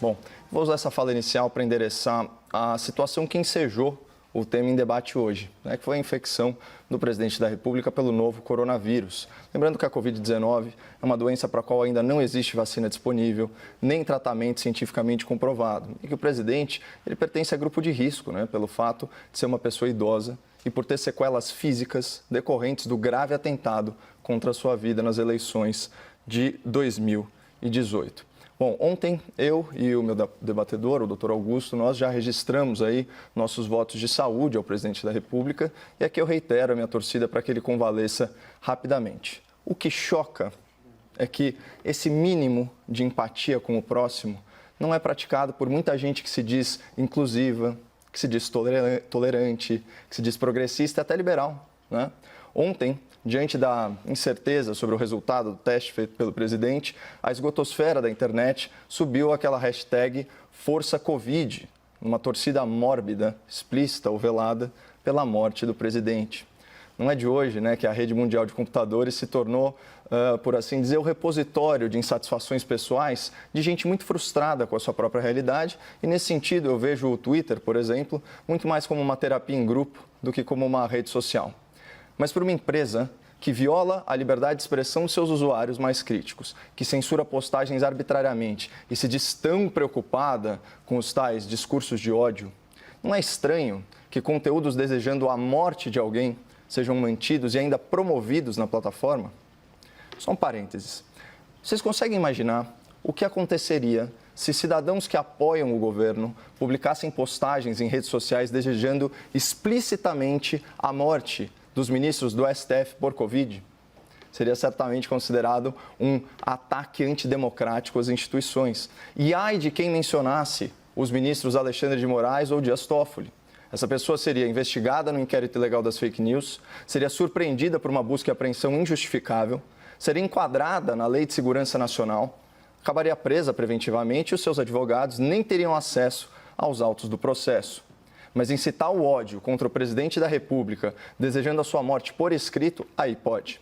Bom, vou usar essa fala inicial para endereçar a situação que ensejou o tema em debate hoje, que foi a infecção do presidente da República pelo novo coronavírus. Lembrando que a Covid-19 é uma doença para a qual ainda não existe vacina disponível, nem tratamento cientificamente comprovado. E que o presidente ele pertence a grupo de risco, pelo fato de ser uma pessoa idosa e por ter sequelas físicas decorrentes do grave atentado contra a sua vida nas eleições de 2018. Bom, ontem eu e o meu debatedor, o doutor Augusto, nós já registramos aí nossos votos de saúde ao presidente da República e aqui eu reitero a minha torcida para que ele convalesça rapidamente. O que choca é que esse mínimo de empatia com o próximo não é praticado por muita gente que se diz inclusiva, que se diz tolerante, que se diz progressista e até liberal, Ontem, diante da incerteza sobre o resultado do teste feito pelo presidente, a esgotosfera da internet subiu aquela hashtag #ForçaCovid, uma torcida mórbida, explícita ou velada pela morte do presidente. Não é de hoje que a rede mundial de computadores se tornou, por assim dizer, o repositório de insatisfações pessoais de gente muito frustrada com a sua própria realidade. E, nesse sentido, eu vejo o Twitter, por exemplo, muito mais como uma terapia em grupo do que como uma rede social. Mas para uma empresa que viola a liberdade de expressão de seus usuários mais críticos, que censura postagens arbitrariamente e se diz tão preocupada com os tais discursos de ódio, não é estranho que conteúdos desejando a morte de alguém sejam mantidos e ainda promovidos na plataforma? Só um parênteses. Vocês conseguem imaginar o que aconteceria se cidadãos que apoiam o governo publicassem postagens em redes sociais desejando explicitamente a morte dos ministros do STF por Covid? Seria certamente considerado um ataque antidemocrático às instituições. E ai de quem mencionasse os ministros Alexandre de Moraes ou Dias Toffoli. Essa pessoa seria investigada no inquérito ilegal das fake news, seria surpreendida por uma busca e apreensão injustificável, seria enquadrada na Lei de Segurança Nacional, acabaria presa preventivamente e os seus advogados nem teriam acesso aos autos do processo. Mas incitar o ódio contra o presidente da República, desejando a sua morte por escrito, aí pode.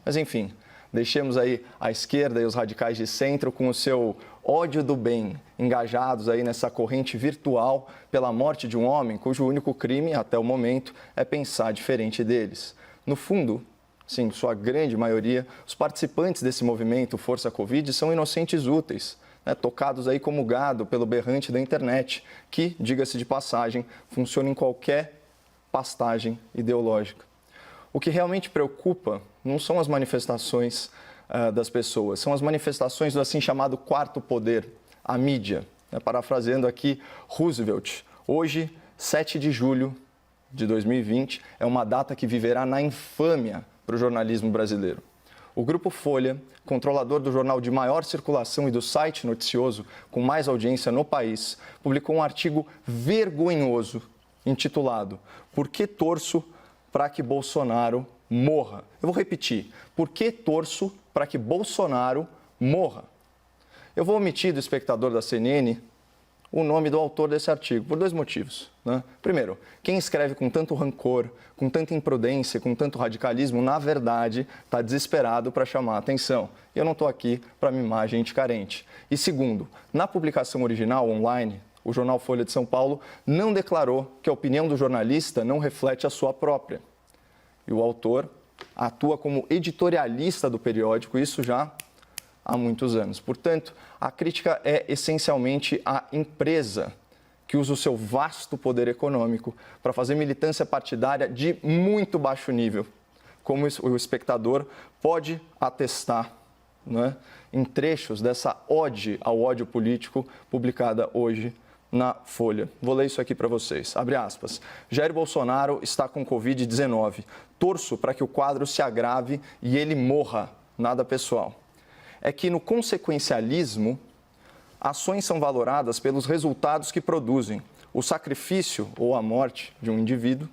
Mas, enfim, deixemos aí a esquerda e os radicais de centro com o seu ódio do bem, engajados aí nessa corrente virtual pela morte de um homem cujo único crime, até o momento, é pensar diferente deles. No fundo, sim, sua grande maioria, os participantes desse movimento Força Covid são inocentes úteis, tocados aí como gado pelo berrante da internet, que, diga-se de passagem, funciona em qualquer pastagem ideológica. O que realmente preocupa não são as manifestações das pessoas, são as manifestações do assim chamado quarto poder, a mídia. Parafraseando aqui Roosevelt, hoje, 7 de julho de 2020, é uma data que viverá na infâmia para o jornalismo brasileiro. O Grupo Folha, controlador do jornal de maior circulação e do site noticioso com mais audiência no país, publicou um artigo vergonhoso intitulado "Por que torço para que Bolsonaro morra?". Eu vou repetir: por que torço para que Bolsonaro morra? Eu vou omitir do espectador da CNN o nome do autor desse artigo, por 2 motivos. Primeiro, quem escreve com tanto rancor, com tanta imprudência, com tanto radicalismo, na verdade, está desesperado para chamar a atenção. E eu não estou aqui para mimar gente carente. E segundo, na publicação original, online, o jornal Folha de São Paulo não declarou que a opinião do jornalista não reflete a sua própria. E o autor atua como editorialista do periódico, isso já há muitos anos. Portanto, a crítica é essencialmente à empresa que usa o seu vasto poder econômico para fazer militância partidária de muito baixo nível, como o espectador pode atestar em trechos dessa ode ao ódio político publicada hoje na Folha. Vou ler isso aqui para vocês. Abre aspas. Jair Bolsonaro está com Covid-19. Torço para que o quadro se agrave e ele morra. Nada pessoal. É que no consequencialismo, ações são valoradas pelos resultados que produzem. O sacrifício ou a morte de um indivíduo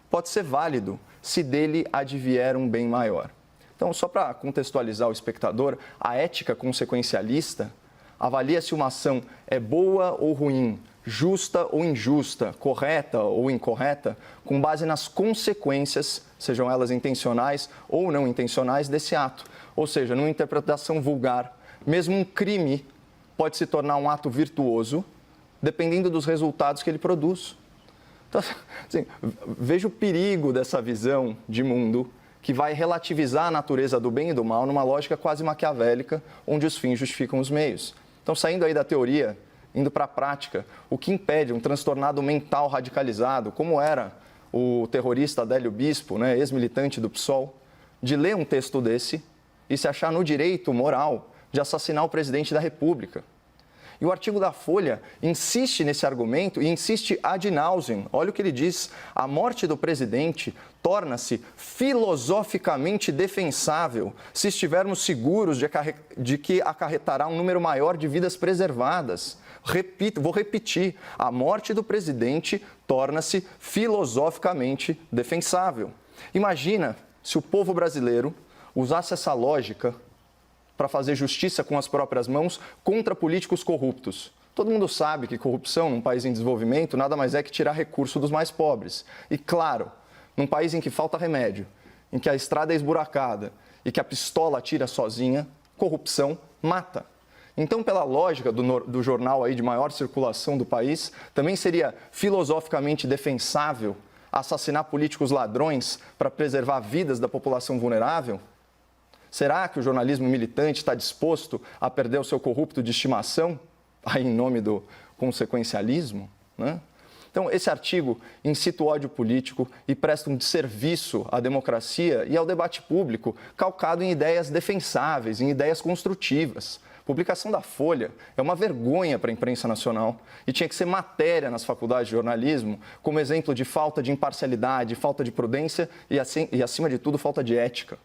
pode ser válido se dele advier um bem maior. Então, só para contextualizar o espectador, a ética consequencialista avalia se uma ação é boa ou ruim, justa ou injusta, correta ou incorreta, com base nas consequências, sejam elas intencionais ou não intencionais, desse ato. Ou seja, numa interpretação vulgar, mesmo um crime pode se tornar um ato virtuoso, dependendo dos resultados que ele produz. Então, assim, vejo o perigo dessa visão de mundo que vai relativizar a natureza do bem e do mal numa lógica quase maquiavélica, onde os fins justificam os meios. Então, saindo aí da teoria, indo para a prática, o que impede um transtornado mental radicalizado, como era o terrorista Adélio Bispo, né, ex-militante do PSOL, de ler um texto desse e se achar no direito moral de assassinar o presidente da República. E o artigo da Folha insiste nesse argumento e insiste ad nauseam. Olha o que ele diz: a morte do presidente torna-se filosoficamente defensável se estivermos seguros de que acarretará um número maior de vidas preservadas. Vou repetir: a morte do presidente torna-se filosoficamente defensável. Imagina se o povo brasileiro usasse essa lógica para fazer justiça com as próprias mãos contra políticos corruptos. Todo mundo sabe que corrupção num país em desenvolvimento nada mais é que tirar recurso dos mais pobres. E claro, num país em que falta remédio, em que a estrada é esburacada e que a pistola atira sozinha, corrupção mata. Então, pela lógica do jornal aí de maior circulação do país, também seria filosoficamente defensável assassinar políticos ladrões para preservar vidas da população vulnerável? Será que o jornalismo militante está disposto a perder o seu corrupto de estimação, aí em nome do consequencialismo, né? Então, esse artigo incita o ódio político e presta um desserviço à democracia e ao debate público, calcado em ideias defensáveis, em ideias construtivas. A publicação da Folha é uma vergonha para a imprensa nacional e tinha que ser matéria nas faculdades de jornalismo como exemplo de falta de imparcialidade, falta de prudência e acima de tudo, falta de ética.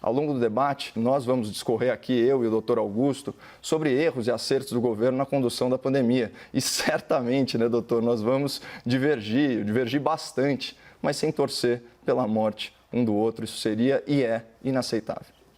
Ao longo do debate, nós vamos discorrer aqui, eu e o doutor Augusto, sobre erros e acertos do governo na condução da pandemia. E certamente, né, doutor, nós vamos divergir bastante, mas sem torcer pela morte um do outro. Isso seria e é inaceitável.